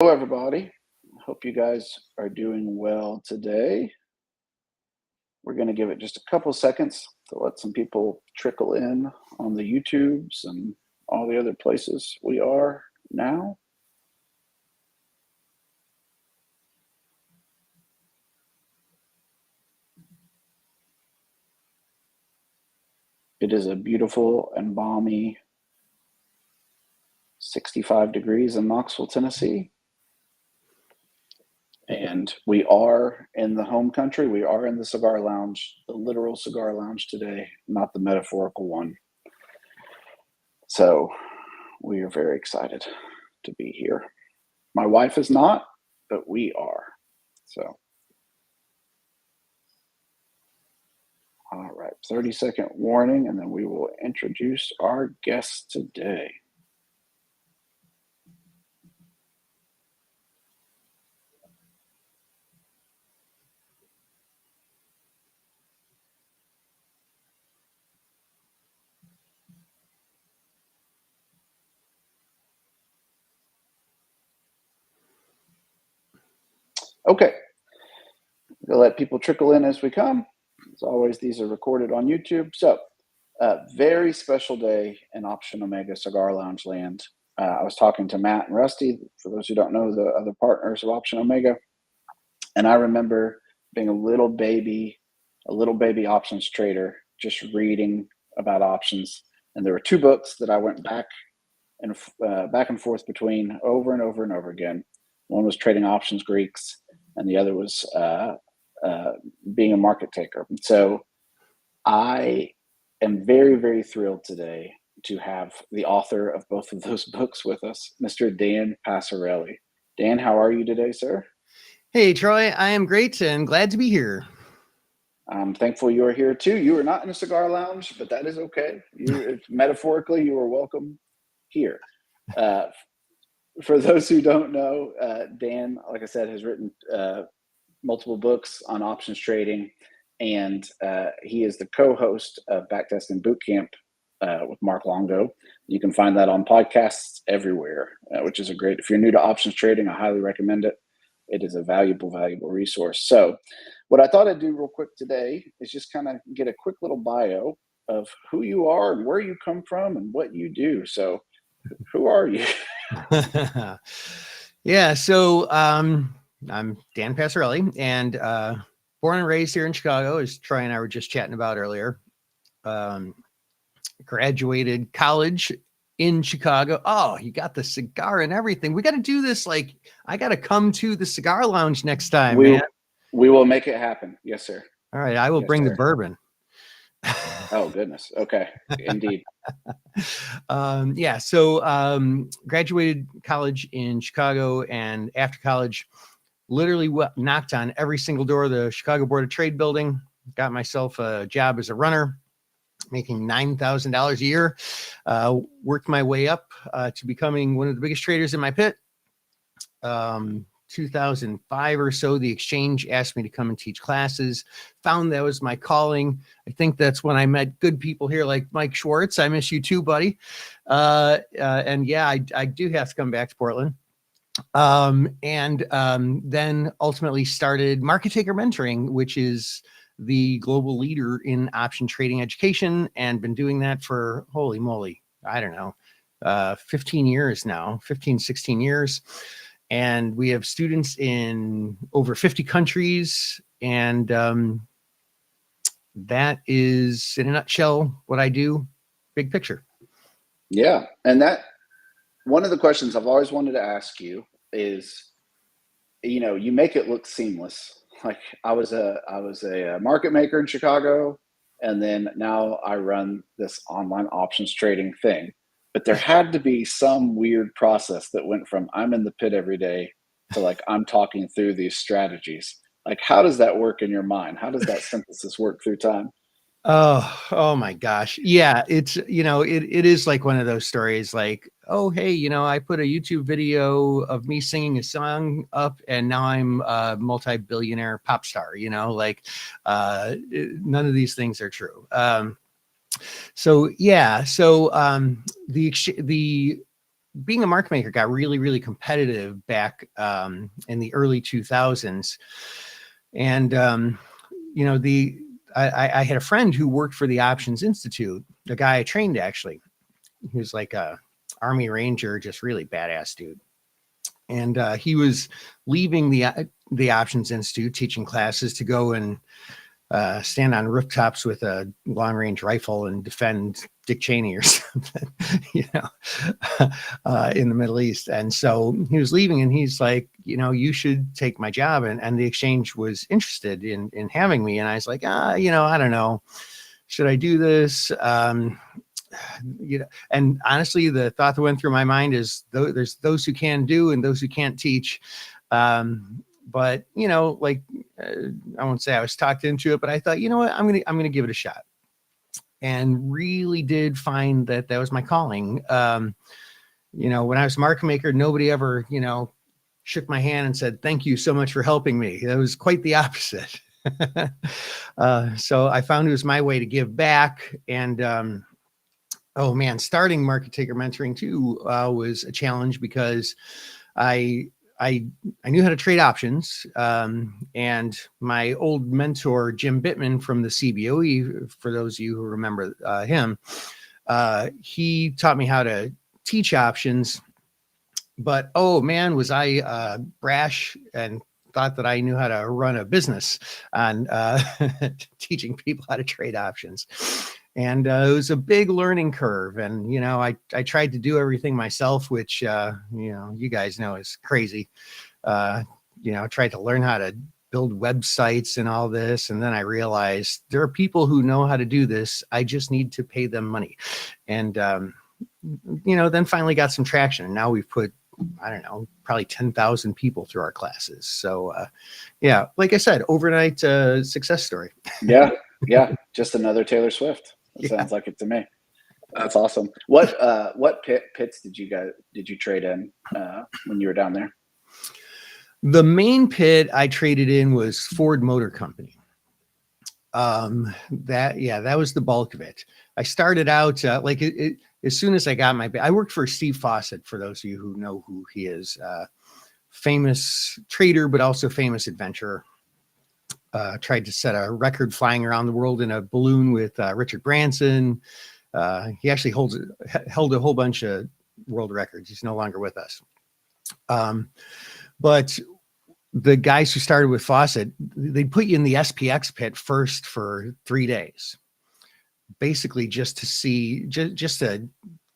Hello, everybody. Hope you guys are doing well today. We're going to give it just a couple seconds to let some people trickle in on the YouTubes and all the other places we are now. It is a beautiful and balmy 65 degrees in Knoxville, Tennessee. And we are in the home country. We are in the cigar lounge, the literal cigar lounge today, not the metaphorical one. So we are very excited to be here. My wife is not, but we are. So, all right, 30-second warning, and then we will introduce our guests today. Okay, we'll let people trickle in as we come. As always, these are recorded on YouTube. So, very special day in Option Omega Cigar Lounge land. I was talking to Matt and Rusty, for those who don't know, the other partners of Option Omega. And I remember being a little baby options trader, just reading about options. And there were two books that I went back and forth between over and over and over again. One was Trading Options Greeks, and the other was Being a Market Taker. So I am very, very thrilled today to have the author of both of those books with us, Mr. Dan Passarelli. Dan, how are you today, sir? Hey, Troy, I am great and glad to be here. I'm thankful you are here too. You are not in a cigar lounge, but that is okay. Metaphorically, you are welcome here. For those who don't know, Dan, like I said, has written multiple books on options trading, and he is the co-host of Backtesting Bootcamp with Mark Longo. You can find that on podcasts everywhere, which is a great. If you're new to options trading, I highly recommend it. It is a valuable resource. So what I thought I'd do real quick today is just kind of get a quick little bio of who you are and where you come from and what you do. So who are you? Yeah, so I'm Dan Passarelli, and born and raised here in Chicago, as Troy and I were just chatting about earlier. Graduated college in Chicago. Oh, you got the cigar and everything. We got to do this. Like, I got to come to the cigar lounge next time, man. We will make it happen. Yes, sir. All right. I will bring the bourbon. Oh, goodness. Okay. Indeed. Yeah. So graduated college in Chicago, and after college, literally knocked on every single door of the Chicago Board of Trade building, got myself a job as a runner, making $9,000 a year, worked my way up to becoming one of the biggest traders in my pit. 2005 or so, the exchange asked me to come and teach classes. Found that was my calling. I think that's when I met good people here like Mike Schwartz. I miss you too, buddy. And yeah, I do have to come back to Portland. Then ultimately started Market Taker Mentoring, which is the global leader in option trading education, and been doing that for, holy moly, I don't know, 15 years now, 15, 16 years. And we have students in over 50 countries. And that is, in a nutshell, what I do, big picture. Yeah. And that, one of the questions I've always wanted to ask you is, you know, you make it look seamless. Like I was a market maker in Chicago, and then now I run this online options trading thing. But there had to be some weird process that went from I'm in the pit every day to like I'm talking through these strategies. Like, how does that work in your mind? How does that synthesis work through time? Oh my gosh. Yeah. It's, you know, it is like one of those stories like, oh, hey, you know, I put a YouTube video of me singing a song up and now I'm a multi-billionaire pop star, you know, like, none of these things are true. So, yeah. So, the being a market maker got really, really competitive back in the early 2000s. And, I had a friend who worked for the Options Institute, the guy I trained actually. He was like a Army Ranger, just really badass dude. And he was leaving the Options Institute, teaching classes, to go and stand on rooftops with a long range rifle and defend Dick Cheney or something, in the Middle East. And so he was leaving, and he's like, you should take my job. And the exchange was interested in having me. And I was like, I don't know, should I do this? And honestly, the thought that went through my mind is there's those who can do and those who can't teach. But I won't say I was talked into it, but I thought, what, I'm gonna give it a shot, and really did find that was my calling. When I was a market maker, nobody ever, shook my hand and said, "Thank you so much for helping me." That was quite the opposite. So I found it was my way to give back. And oh man, starting Market Taker Mentoring too was a challenge, because I knew how to trade options. And my old mentor, Jim Bittman from the CBOE, for those of you who remember him, he taught me how to teach options. But oh man, was I brash and thought that I knew how to run a business on teaching people how to trade options. And it was a big learning curve. And, I tried to do everything myself, which, you guys know is crazy. Tried to learn how to build websites and all this. And then I realized there are people who know how to do this. I just need to pay them money. And, then finally got some traction. And now we've put, I don't know, probably 10,000 people through our classes. So, like I said, overnight success story. Yeah. Just another Taylor Swift. It sounds like it to me. That's awesome. What pits did you trade in when you were down there? The main pit I traded in was Ford Motor Company. That was the bulk of it. I started out as soon as I got I worked for Steve Fawcett, for those of you who know who he is, famous trader, but also famous adventurer. Tried to set a record flying around the world in a balloon with Richard Branson. He actually held a whole bunch of world records. He's no longer with us. But the guys who started with Fawcett, they put you in the SPX pit first for 3 days, basically just to see, just to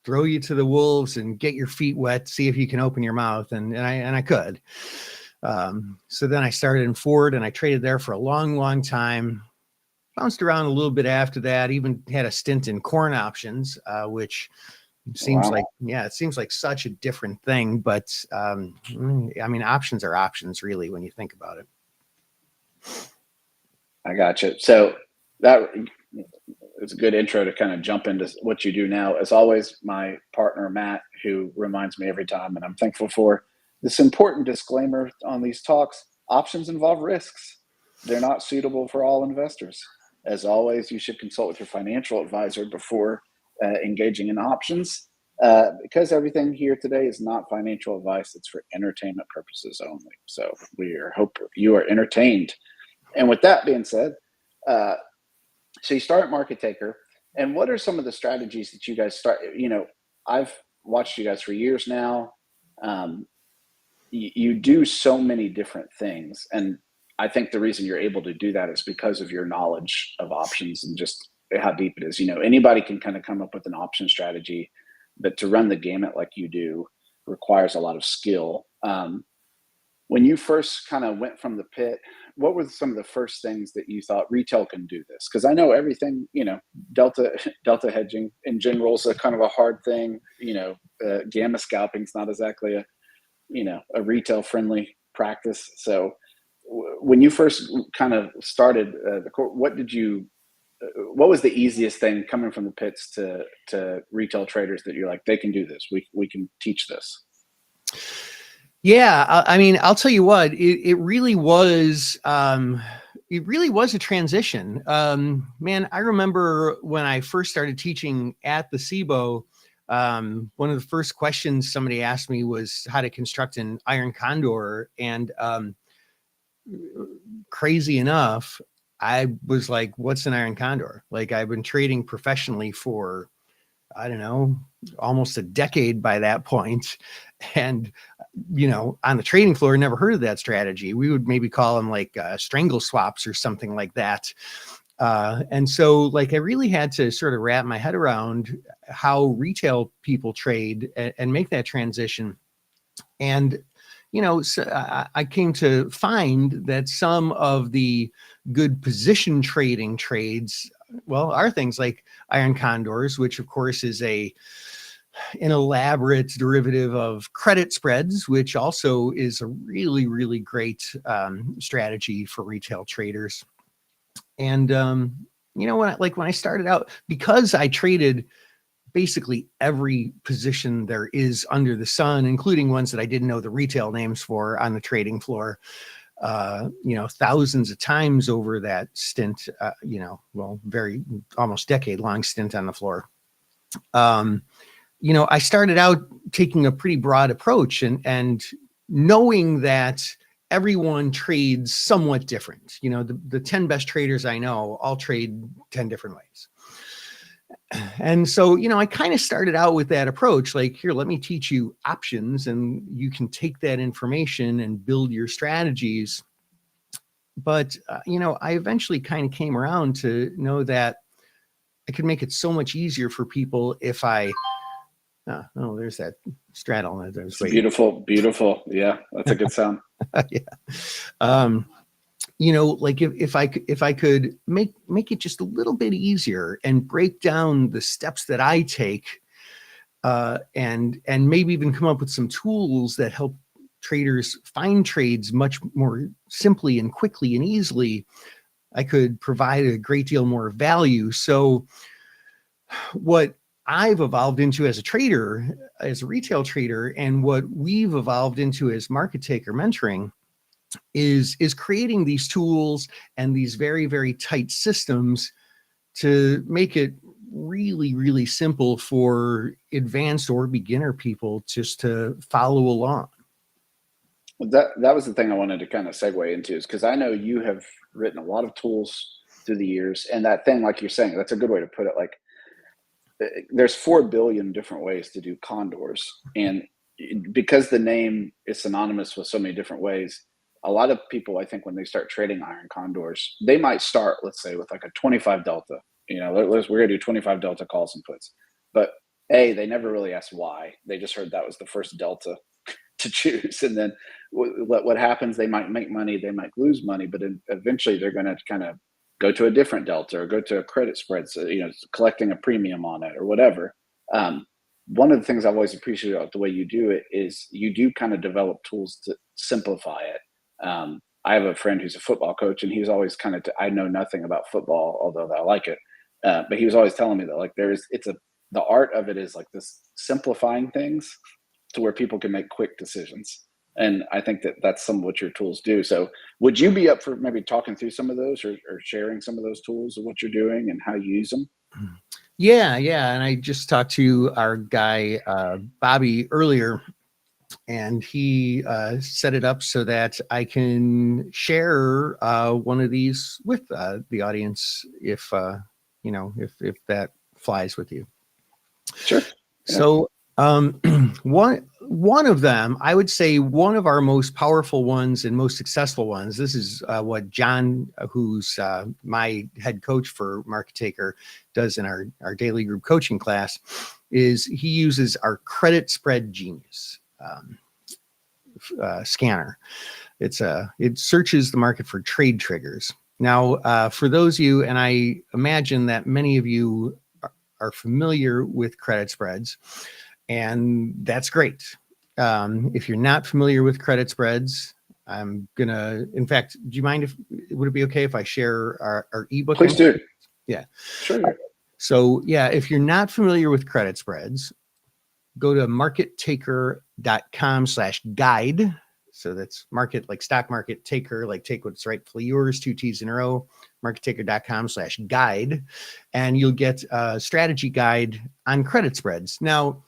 throw you to the wolves and get your feet wet, see if you can open your mouth. And I could. So then I started in Ford, and I traded there for a long, long time. Bounced around a little bit after that, even had a stint in corn options, which seems it seems like such a different thing. But options are options, really, when you think about it. I got you. So that is a good intro to kind of jump into what you do now. As always, my partner, Matt, who reminds me every time, and I'm thankful for this important disclaimer on these talks: options involve risks. They're not suitable for all investors. As always, you should consult with your financial advisor before engaging in options, because everything here today is not financial advice. It's for entertainment purposes only. So we hope you are entertained. And with that being said, so you start Market Taker, and what are some of the strategies that you guys start? I've watched you guys for years now. You do so many different things, and I think the reason you're able to do that is because of your knowledge of options and just how deep it is. Anybody can kind of come up with an option strategy, but to run the gamut like you do requires a lot of skill. When you first kind of went from the pit, what were some of the first things that you thought retail can do this? Because I know everything, delta hedging in general is a kind of a hard thing. Gamma scalping is not exactly a retail friendly practice. So when you first kind of started what was the easiest thing coming from the pits to retail traders that you're like, they can do this, we can teach this? Yeah, I'll tell you what, it really was a transition. Man, I remember when I first started teaching at the CBO, one of the first questions somebody asked me was how to construct an iron condor. And crazy enough, I was like, what's an iron condor? Like, I've been trading professionally for, I don't know, almost a decade by that point. And, on the trading floor, never heard of that strategy. We would maybe call them like strangle swaps or something like that. And so like, I really had to sort of wrap my head around how retail people trade and make that transition. And, so I came to find that some of the good position trading trades, well, are things like iron condors, which of course is an elaborate derivative of credit spreads, which also is a really, really great strategy for retail traders. And, when I started out, because I traded basically every position there is under the sun, including ones that I didn't know the retail names for on the trading floor, thousands of times over that stint, very almost decade long stint on the floor. I started out taking a pretty broad approach and knowing that everyone trades somewhat different. The 10 best traders I know all trade 10 different ways. And so, I kind of started out with that approach, like, here, let me teach you options and you can take that information and build your strategies. But, I eventually kind of came around to know that I could make it so much easier for people if I, there's that straddle. There's beautiful. Yeah, that's a good sound. Yeah. Like if I could make it just a little bit easier and break down the steps that I take, and maybe even come up with some tools that help traders find trades much more simply and quickly and easily, I could provide a great deal more value. So what I've evolved into as a trader, as a retail trader, and what we've evolved into as Market Taker Mentoring is creating these tools and these very, very tight systems to make it really, really simple for advanced or beginner people just to follow along. That was the thing I wanted to kind of segue into, is because I know you have written a lot of tools through the years, and that thing, like you're saying, that's a good way to put it. Like, there's 4 billion different ways to do condors, and because the name is synonymous with so many different ways, a lot of people, I think, when they start trading iron condors, they might start, let's say, with like a 25 delta. We're gonna do 25 delta calls and puts, but they never really asked why. They just heard that was the first delta to choose, and then what happens? They might make money, they might lose money, but eventually they're going to kind of go to a different delta or go to a credit spread, so collecting a premium on it or whatever. One of the things I've always appreciated about the way you do it is you do kind of develop tools to simplify it. I have a friend who's a football coach, and he's always kind of, I know nothing about football, although I like it. But he was always telling me that, like, the art of it is like this simplifying things to where people can make quick decisions. And I think that's some of what your tools do. So would you be up for maybe talking through some of those, or sharing some of those tools of what you're doing and how you use them? Yeah. And I just talked to our guy, Bobby, earlier, and he set it up so that I can share one of these with the audience if that flies with you. Sure. Yeah. So one of them, I would say one of our most powerful ones and most successful ones, this is what John, who's my head coach for Market Taker, does in our daily group coaching class, is he uses our credit spread genius scanner. It searches the market for trade triggers. Now, for those of you, and I imagine that many of you are familiar with credit spreads, and that's great. If you're not familiar with credit spreads, in fact, do you mind would it be okay if I share our ebook? Please do. Yeah. Sure. So yeah, if you're not familiar with credit spreads, go to markettaker.com/guide. So that's market, like stock market, taker, like take what's rightfully yours, 2 T's in a row, markettaker.com/guide. And you'll get a strategy guide on credit spreads. Now,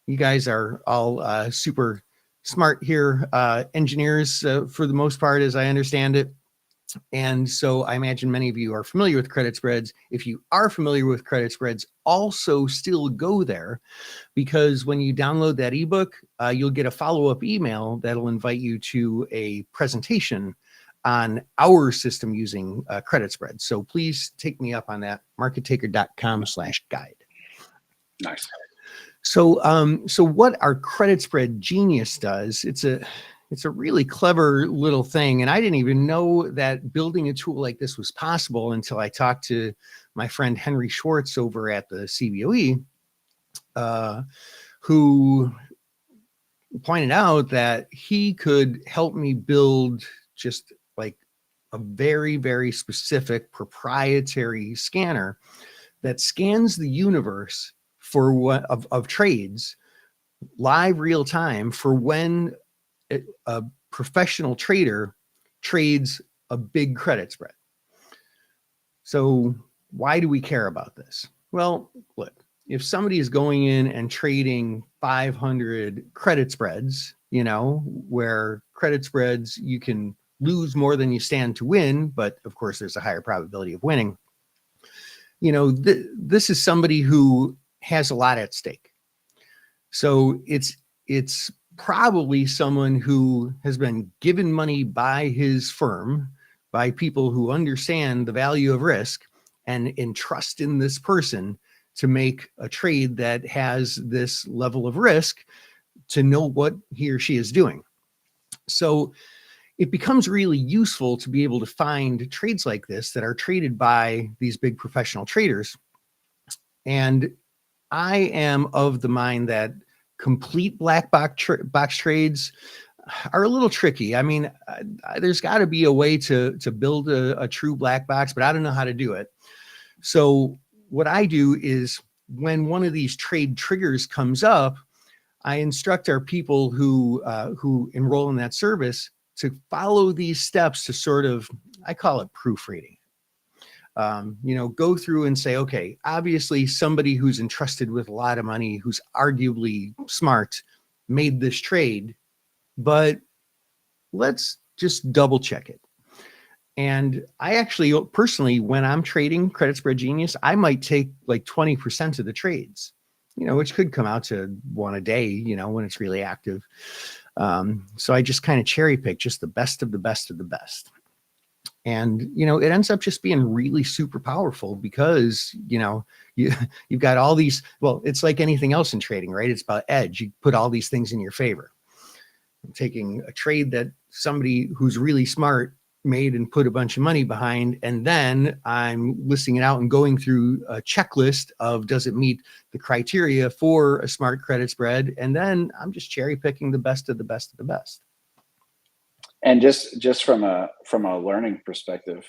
you guys are all super smart here, engineers for the most part, as I understand it. And so I imagine many of you are familiar with credit spreads. If you are familiar with credit spreads, also still go there, because when you download that ebook, you'll get a follow-up email that'll invite you to a presentation on our system using credit spreads. So please take me up on that, markettaker.com/guide. Nice. So what our credit spread genius does, it's a really clever little thing. And I didn't even know that building a tool like this was possible until I talked to my friend Henry Schwartz over at the CBOE, who pointed out that he could help me build just like a very, very specific proprietary scanner that scans the universe for what of trades live real time for when a professional trader trades a big credit spread. So why do we care about this? Well, look, if somebody is going in and trading 500 credit spreads, where credit spreads, you can lose more than you stand to win, but of course there's a higher probability of winning. This is somebody who has a lot at stake. So it's probably someone who has been given money by his firm, by people who understand the value of risk and entrust in this person to make a trade that has this level of risk, to know what he or she is doing. So it becomes really useful to be able to find trades like this that are traded by these big professional traders. And I am of the mind that complete black box trades are a little tricky. I mean, there's got to be a way to build a true black box, but I don't know how to do it. So what I do is, when one of these trade triggers comes up, I instruct our people who enroll in that service to follow these steps to sort of, I call it proofreading. Go through and say, okay, obviously somebody who's entrusted with a lot of money, who's arguably smart, made this trade, but let's just double check it. And I actually personally, when I'm trading Credit Spread Genius, I might take like 20% of the trades, which could come out to one a day, when it's really active. So I just kind of cherry pick just the best of the best of the best. And, it ends up just being really super powerful because, you've got all these, well, it's like anything else in trading, right? It's about edge. You put all these things in your favor. I'm taking a trade that somebody who's really smart made and put a bunch of money behind, and then I'm listing it out and going through a checklist of, does it meet the criteria for a smart credit spread? And then I'm just cherry picking the best of the best of the best. And just from a learning perspective,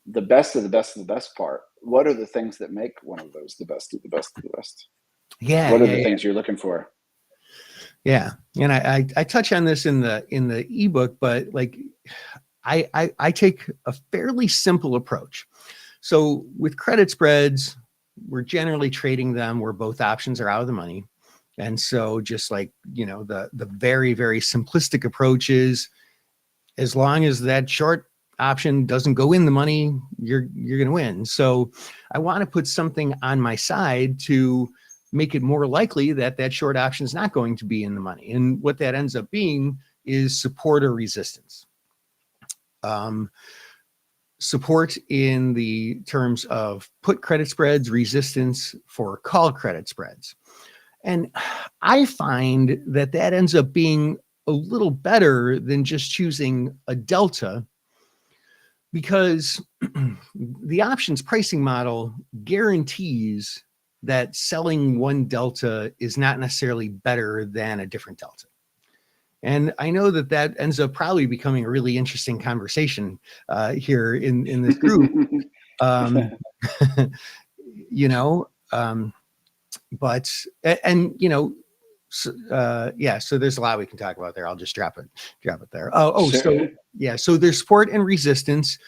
the best of the best of the best part, what are the things that make one of those the best of the best of the best? Yeah. What are the things you're looking for? Yeah. And I touch on this in the ebook, but like I take a fairly simple approach. So with credit spreads, we're generally trading them where both options are out of the money. And so just like, the very, very simplistic approach is, as long as that short option doesn't go in the money, you're going to win. So I want to put something on my side to make it more likely that that short option is not going to be in the money. And what that ends up being is support or resistance. Support in the terms of put credit spreads, resistance for call credit spreads. And I find that ends up being a little better than just choosing a delta, because the options pricing model guarantees that selling one delta is not necessarily better than a different delta. And I know that ends up probably becoming a really interesting conversation here in this group. But So there's a lot we can talk about there. I'll just drop it there. Oh, Sure. so yeah, so there's support and resistance.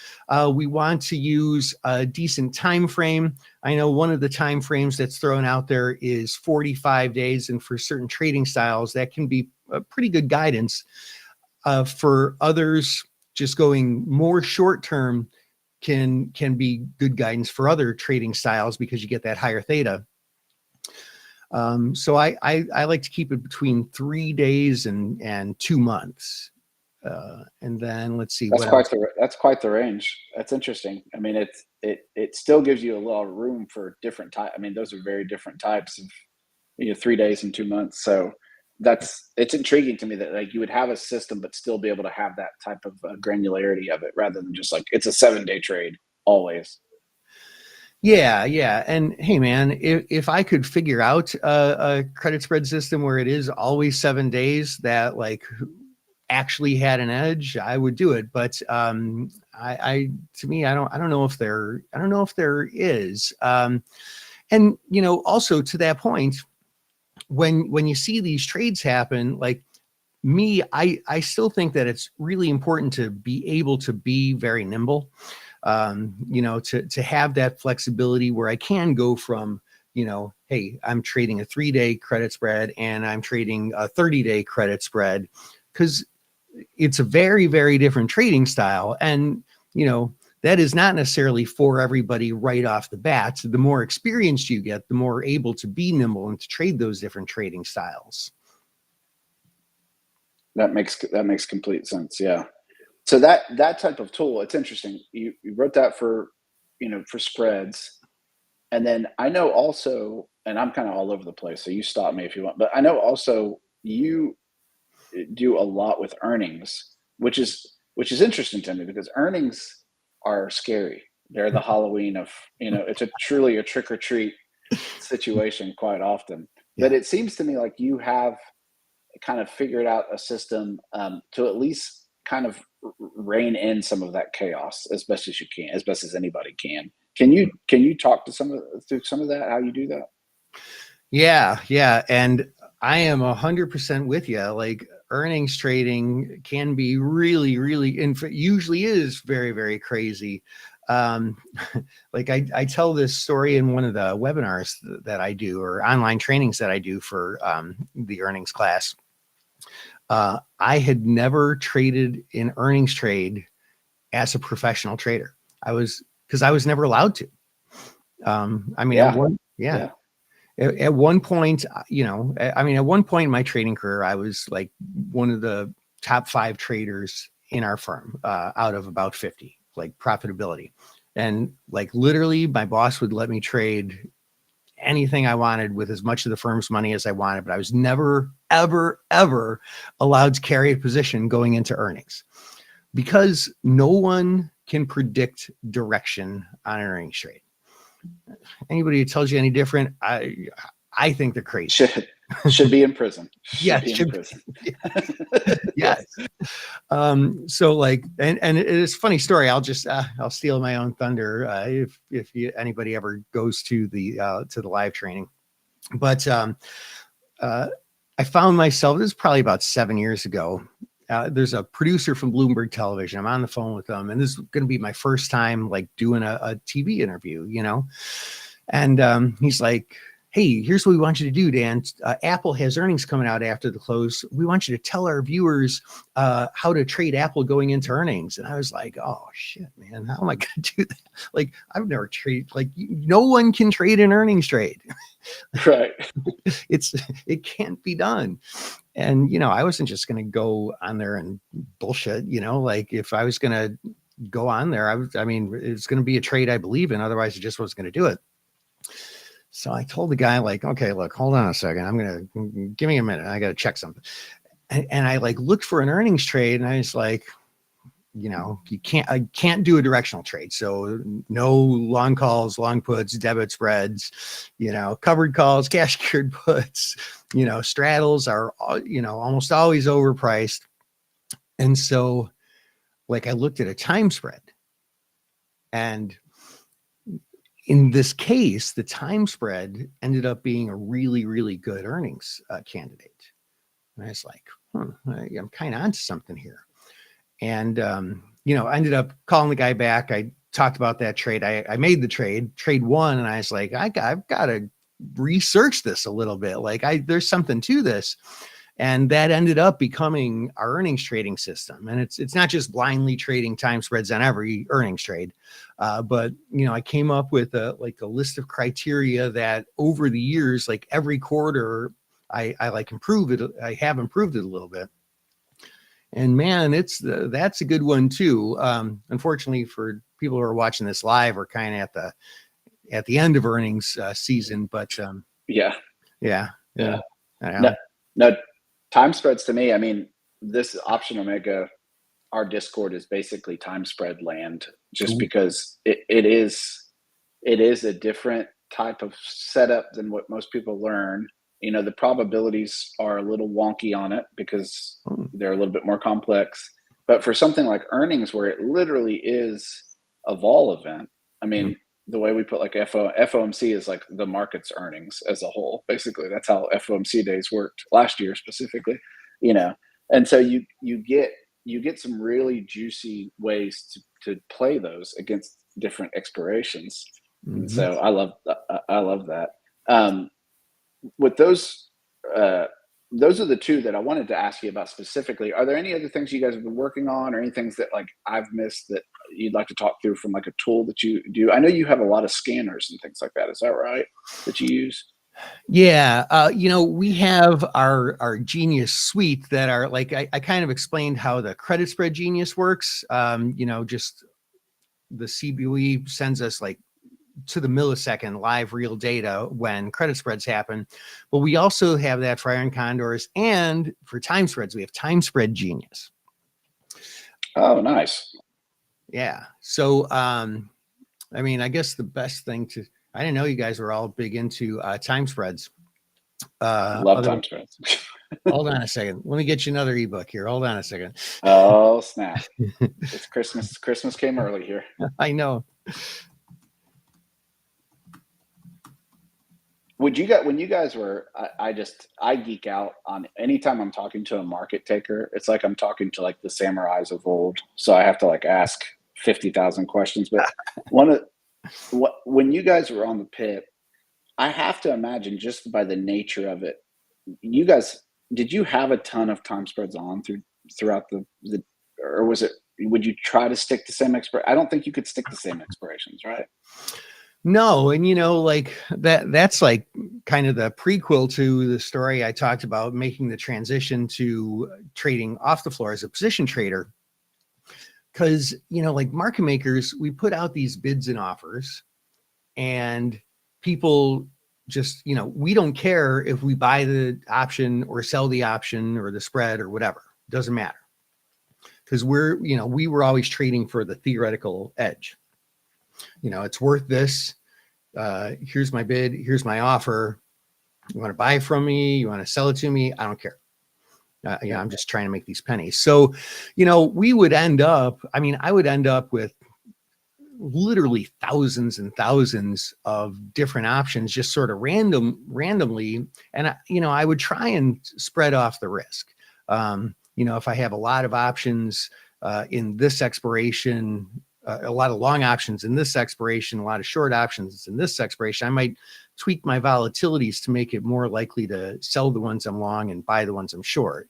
We want to use a decent time frame. I know one of the time frames that's thrown out there is 45 days, and for certain trading styles, that can be a pretty good guidance. For others, just going more short term can be good guidance for other trading styles because you get that higher theta. So I like to keep it between 3 days and 2 months. And then let's see That's what else. that's quite the range. That's interesting. I mean, it still gives you a lot of room for different type. I mean, those are very different types of 3 days and 2 months. So it's intriguing to me that like you would have a system, but still be able to have that type of granularity of it, rather than just like it's a 7-day trade always. Yeah. And hey, man, if I could figure out a credit spread system where it is always 7 days that like actually had an edge, I would do it. But I to me, I don't know if there is. And also to that point, when you see these trades happen, like me, I still think that it's really important to be able to be very nimble. To have that flexibility where I can go from, hey, I'm trading a 3-day credit spread and I'm trading a 30-day credit spread, because it's a very, very different trading style. And, that is not necessarily for everybody right off the bat. So the more experienced you get, the more able to be nimble and to trade those different trading styles. That makes complete sense. Yeah. So that type of tool, it's interesting. You wrote that for spreads, and then I know also, and I'm kind of all over the place, so you stop me if you want. But I know also you do a lot with earnings, which is interesting to me because earnings are scary. They're the Halloween of it's truly a trick or treat situation quite often. Yeah. But it seems to me like you have kind of figured out a system to at least kind of rein in some of that chaos as best as you can, as best as anybody can. Can you talk to through some of that, how you do that? Yeah. And I am 100% with you. Like earnings trading can be really, really, usually is very, very crazy. Like I tell this story in one of the webinars that I do, or online trainings that I do for the earnings class. I had never traded an earnings trade as a professional trader. Because I was never allowed to. Yeah. At one point, at one point in my trading career, I was like one of the top 5 traders in our firm out of about 50, like profitability. And like literally my boss would let me trade anything I wanted with as much of the firm's money as I wanted, but I was never, ever, ever allowed to carry a position going into earnings because no one can predict direction on an earnings trade. Anybody who tells you any different, I think they're crazy. Should be in prison. Yeah, In prison. Yes. So like, and it's a funny story. I'll steal my own thunder if anybody ever goes to the live training. But I found myself, this is probably about 7 years ago. There's a producer from Bloomberg Television. I'm on the phone with them, and this is going to be my first time like doing a TV interview, And he's like, hey, here's what we want you to do, Dan. Apple has earnings coming out after the close. We want you to tell our viewers how to trade Apple going into earnings. And I was like, oh shit, man, how am I going to do that? Like, I've never traded, like no one can trade an earnings trade. Right. It can't be done. And, I wasn't just going to go on there and bullshit, like if I was going to go on there, it's going to be a trade I believe in. Otherwise I just wasn't going to do it. So I told the guy, like, okay, look, hold on a second. Give me a minute. I got to check something. And I like looked for an earnings trade, and I was like, I can't do a directional trade. So no long calls, long puts, debit spreads, covered calls, cash secured puts, straddles are, almost always overpriced. And so like I looked at a time spread, and in this case, the time spread ended up being a really, really good earnings candidate. And I was like, I'm kind of onto something here. And, I ended up calling the guy back. I talked about that trade. I made the trade one, and I was like, I've got to research this a little bit. Like there's something to this. And that ended up becoming our earnings trading system. And it's not just blindly trading time spreads on every earnings trade. But I came up with a list of criteria that over the years, like every quarter, I like improve it. I have improved it a little bit. And man, that's a good one too. Unfortunately for people who are watching this live, we're kind of at the end of earnings season, but yeah. No, time spreads to me, I mean, this Option Omega, our Discord is basically time spread land, just because it is a different type of setup than what most people learn. The probabilities are a little wonky on it because they're a little bit more complex. But for something like earnings, where it literally is a vol event, I mean, the way we put like FOMC is like the market's earnings as a whole. Basically, that's how FOMC days worked last year specifically, And so you get some really juicy ways to play those against different expirations. And so I love that. With those are the two that I wanted to ask you about specifically. Are there any other things you guys have been working on, or any things that like I've missed that you'd like to talk through from like a tool that you do? I know you have a lot of scanners and things like that. Is that right? That you use? Yeah. We have our Genius suite that are like, I kind of explained how the credit spread Genius works. Just the CBOE sends us like to the millisecond live real data when credit spreads happen. But we also have that for iron condors, and for time spreads, we have time spread Genius. Oh, nice. Yeah. So, I guess the best thing I didn't know you guys were all big into time spreads. Love time spreads. Hold on a second. Let me get you another ebook here. Hold on a second. Oh, snap. It's Christmas. Christmas came early here. I know. When you guys were, I geek out on anytime I'm talking to a market taker. It's like I'm talking to like the samurais of old. So I have to like ask 50,000 questions. But when you guys were on the pit, I have to imagine, just by the nature of it, you guys, did you have a ton of time spreads on throughout the or would you try to stick to same I don't think you could stick to same expirations, right? No. And like that's like kind of the prequel to the story I talked about, making the transition to trading off the floor as a position trader. Because, like market makers, we put out these bids and offers, and people just, we don't care if we buy the option or sell the option or the spread or whatever. It doesn't matter. Because we were always trading for the theoretical edge. It's worth this. Here's my bid. Here's my offer. You want to buy from me? You want to sell it to me? I don't care. I'm just trying to make these pennies. So, we would end up, I would end up with literally thousands and thousands of different options, just sort of randomly. And, I would try and spread off the risk. If I have a lot of options in this expiration, a lot of long options in this expiration, a lot of short options in this expiration, I might tweak my volatilities to make it more likely to sell the ones I'm long and buy the ones I'm short,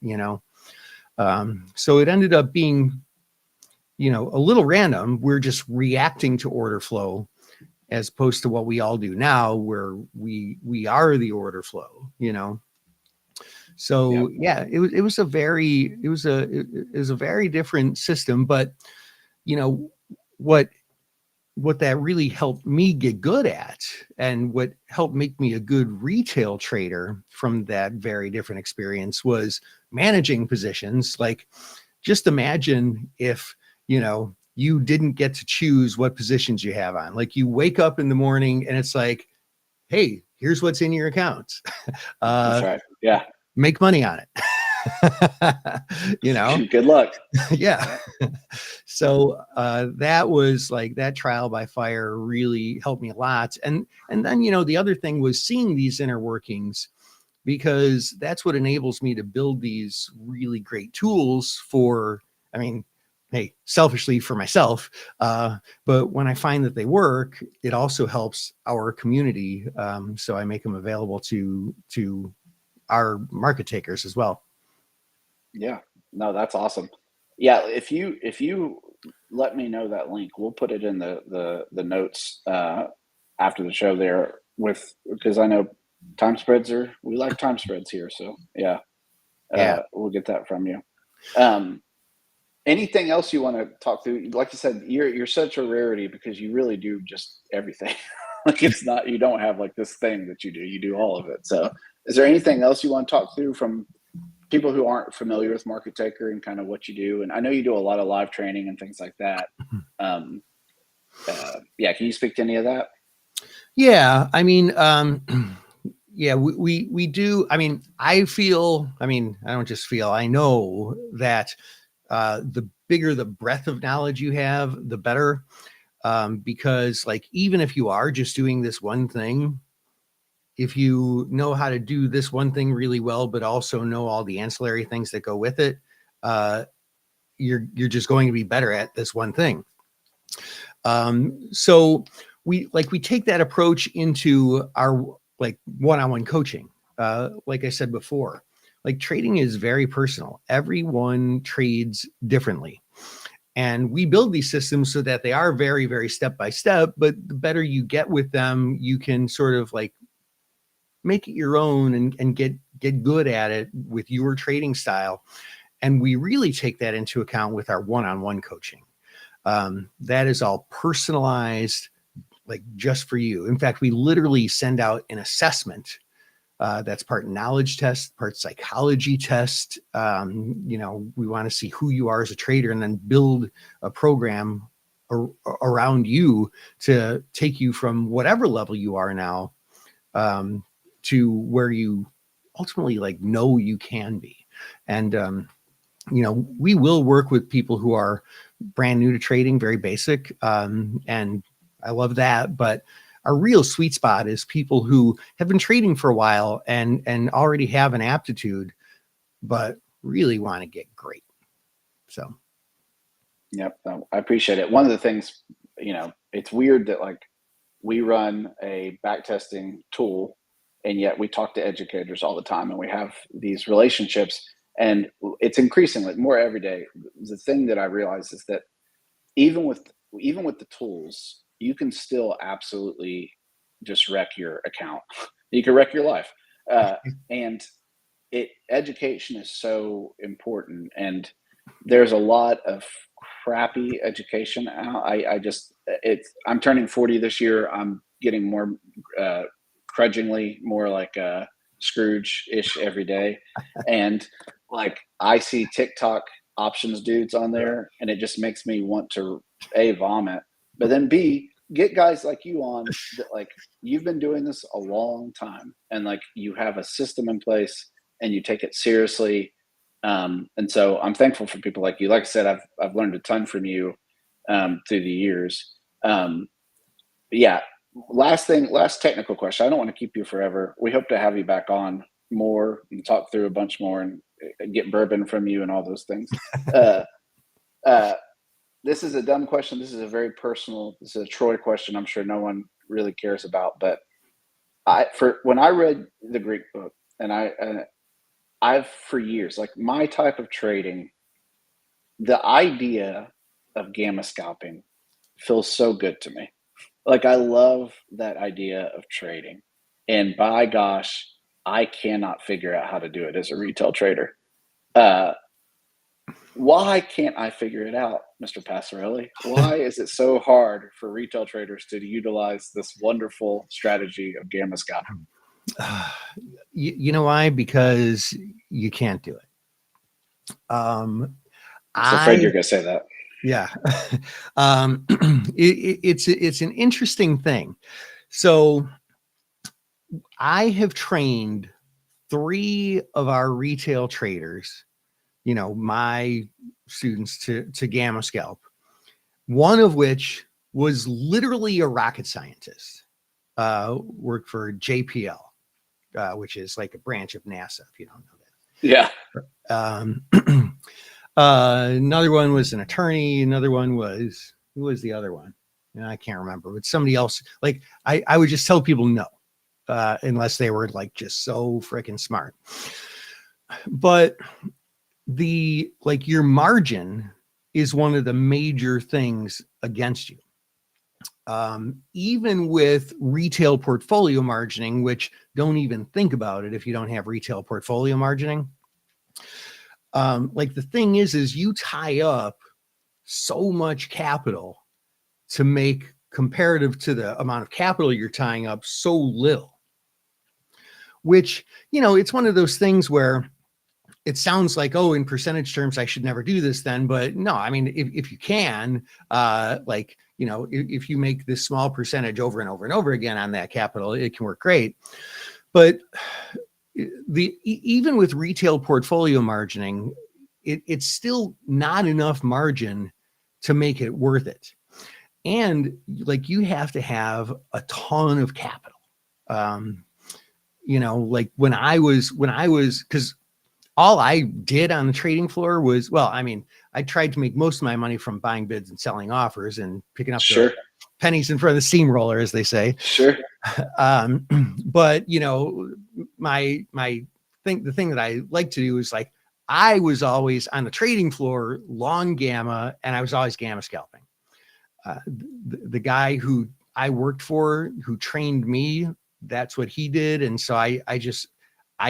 So it ended up being, a little random. We're just reacting to order flow, as opposed to what we all do now, where we are the order flow, So it was a very different system. But what that really helped me get good at, and what helped make me a good retail trader from that very different experience, was managing positions. Like, just imagine if, you didn't get to choose what positions you have on. Like, you wake up in the morning and it's like, hey, here's what's in your account. That's right. Yeah. Make money on it. You know, Good luck. yeah. So that was like that trial by fire really helped me a lot. And then, you know, the other thing was seeing these inner workings, because that's what enables me to build these really great tools for, I mean, hey, selfishly for myself. But when I find that they work, it also helps our community. So I make them available to our market takers as well. Yeah, no, that's awesome. Yeah, if you let me know that link, we'll put it in the notes after the show there, with because I know time spreads are, we like time spreads here, so yeah, Yeah. we'll get that from you. Um, Anything else you want to talk through? Like you said, you're such a rarity because you really do just everything. Like it's not, you don't have like this thing that you do. You do all of it. So, is there anything else you want to talk through from people who aren't familiar with Market Taker and kind of what you do? And I know you do a lot of live training and things like that. Um, yeah, can you speak to any of that? Yeah. I mean, yeah, we do. I mean, I feel, I mean, I don't just feel, I know that the bigger the breadth of knowledge you have, the better. Because like, even if you are just doing this one thing, if you know how to do this one thing really well, but also know all the ancillary things that go with it, uh, you're just going to be better at this one thing. So we take that approach into our like one-on-one coaching. Like I said before, like trading is very personal. Everyone trades differently. And we build these systems so that they are very, very step by step, but the better you get with them, you can sort of like make it your own and get good at it with your trading style. And we really take that into account with our one-on-one coaching. That is all personalized, like just for you. In fact, we literally send out an assessment that's part knowledge test, part psychology test. You know, we want to see who you are as a trader and then build a program around you to take you from whatever level you are now to where you ultimately like know you can be. And you know, we will work with people who are brand new to trading, very basic. And I love that. But our real sweet spot is people who have been trading for a while and already have an aptitude, but really want to get great. So, Yep, I appreciate it. One of the things, you know, it's weird that like we run a backtesting tool, and yet we talk to educators all the time, and we have these relationships, and it's increasing like more every day. The thing that I realize is that even with even with the tools, you can still absolutely just wreck your account. You can wreck your life, and education is so important, and there's a lot of crappy education out. I just it's I'm turning 40 this year. I'm getting more uh grudgingly more like Scrooge-ish every day. And like I see TikTok options dudes on there, and it just makes me want to A, vomit, but then B, get guys like you on that like you've been doing this a long time, and like you have a system in place and you take it seriously. And so I'm thankful for people like you. Like I said, I've learned a ton from you through the years. Yeah. Last technical question. I don't want to keep you forever. We hope to have you back on more and talk through a bunch more and get bourbon from you and all those things. Uh, uh, this is a dumb question. This is a very personal. This is a Troy question. I'm sure no one really cares about, but for when I read the Greek book, and I've for years, like my type of trading, the idea of gamma scalping feels so good to me. Like I love that idea of trading. And by gosh, I cannot figure out how to do it as a retail trader. Uh, why can't I figure it out, Mr. Passarelli? Why is it so hard for retail traders to utilize this wonderful strategy of gamma scalping? you know why? Because you can't do it. I was afraid you're I going to say that. Yeah. It's an interesting thing. So I have trained 3 of our retail traders, my students to Gamma Scalp, one of which was literally a rocket scientist, worked for JPL, which is like a branch of NASA, if you don't know that. Yeah. Another one was an attorney. Another one was, who was the other one? I can't remember, but somebody else. Like I would just tell people no, unless they were like just so freaking smart. But your margin is one of the major things against you. Even with retail portfolio margining, which don't even think about it if you don't have retail portfolio margining. The thing is you tie up so much capital to make, comparative to the amount of capital you're tying up, so little, which, it's one of those things where it sounds like, oh, in percentage terms, I should never do this then. But no, I mean, if you can, if you make this small percentage over and over and over again on that capital, it can work great. But even with retail portfolio margining, it's still not enough margin to make it worth it. And you have to have a ton of capital. When I was, because all I did on the trading floor was, I tried to make most of my money from buying bids and selling offers and picking up the pennies in front of the steamroller, as they say. Sure. But the thing that I like to do is I was always on the trading floor, long gamma, and I was always gamma scalping. The guy who I worked for, who trained me, that's what he did. And so I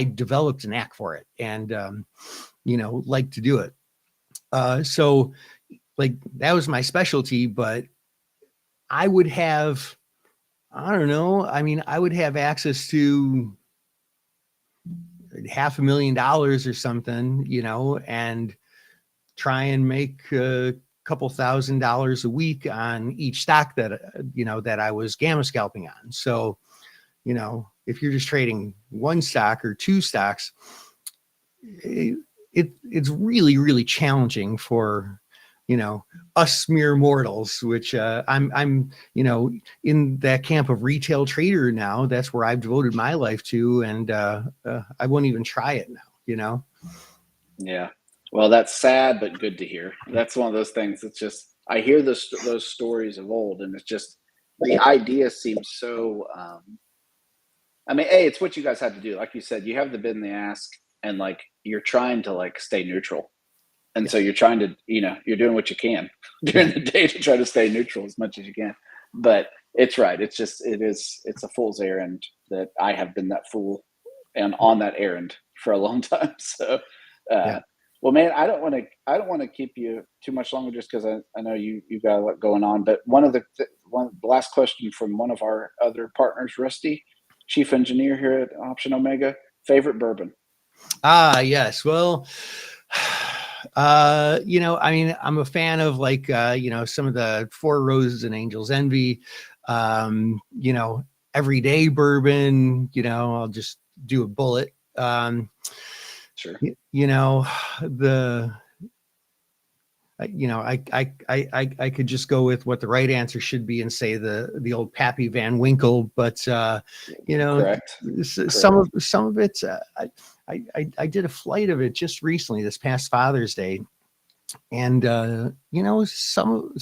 developed a knack for it and, like to do it. So that was my specialty, but I would have, I don't know. I mean, I would have access to $500,000 or something, and try and make a couple $1,000s a week on each stock that, that I was gamma scalping on. So, if you're just trading one stock or two stocks, it's really, really challenging for, us mere mortals, which I'm, in that camp of retail trader now. That's where I've devoted my life to. And I won't even try it now, Yeah. Well, that's sad, but good to hear. That's one of those things. It's just, I hear those stories of old, and it's just, the idea seems so, it's what you guys had to do. Like you said, you have the bid and the ask, and you're trying to stay neutral. And so you're trying to, you're doing what you can during the day to try to stay neutral as much as you can. But it's right. It's just, it's a fool's errand that I have been that fool and on that errand for a long time. So, well, man, I don't want to keep you too much longer, just because I know you've got a lot going on. But the last question from one of our other partners, Rusty, chief engineer here at Option Omega, favorite bourbon. Yes. Well, I'm a fan of some of the Four Roses and Angel's Envy, everyday bourbon, I'll just do a bullet. Sure. I could just go with what the right answer should be and say the old Pappy Van Winkle, but Correct. some of it's I did a flight of it just recently, this past Father's Day, and some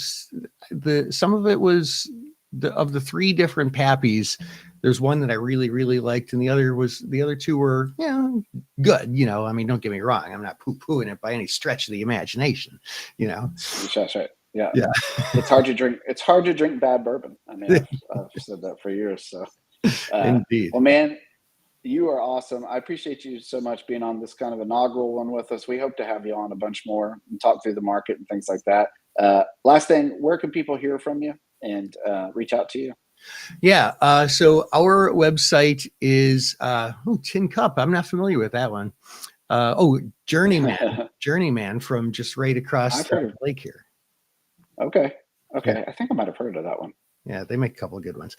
of it was of the three different Pappies. There's one that I really, really liked, and the other two were, good. Don't get me wrong. I'm not poo-pooing it by any stretch of the imagination, That's right. Yeah. Yeah. It's hard to drink bad bourbon. I've said that for years. So, Indeed. Well, man, you are awesome. I appreciate you so much being on this kind of inaugural one with us. We hope to have you on a bunch more and talk through the market and things like that. Last thing, where can people hear from you and reach out to you? Yeah. So our website is Tin Cup. I'm not familiar with that one. Journeyman from just right across the lake here. Okay. Yeah. I think I might have heard of that one. Yeah, they make a couple of good ones.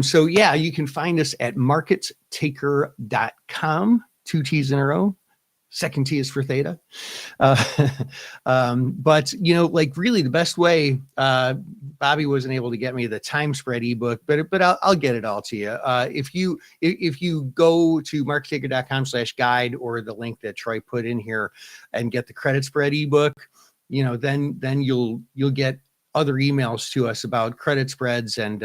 So you can find us at markettaker.com. 2 T's in a row. Second T is for theta. But like really the best way, Bobby wasn't able to get me the time spread ebook, but I'll get it all to you. If you go to markettaker.com/guide or the link that Troy put in here and get the credit spread ebook, then you'll get other emails to us about credit spreads, and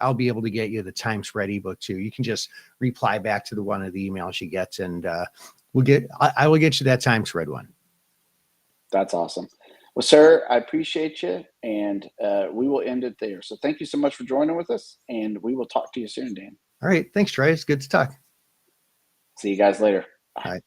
I'll be able to get you the time spread ebook too. You can just reply back to the one of the emails you get, and I will get you that time spread one. That's awesome. Well, sir, I appreciate you, and we will end it there. So thank you so much for joining with us, and we will talk to you soon, Dan. All right. Thanks, Troy. It's good to talk. See you guys later. Bye. All right.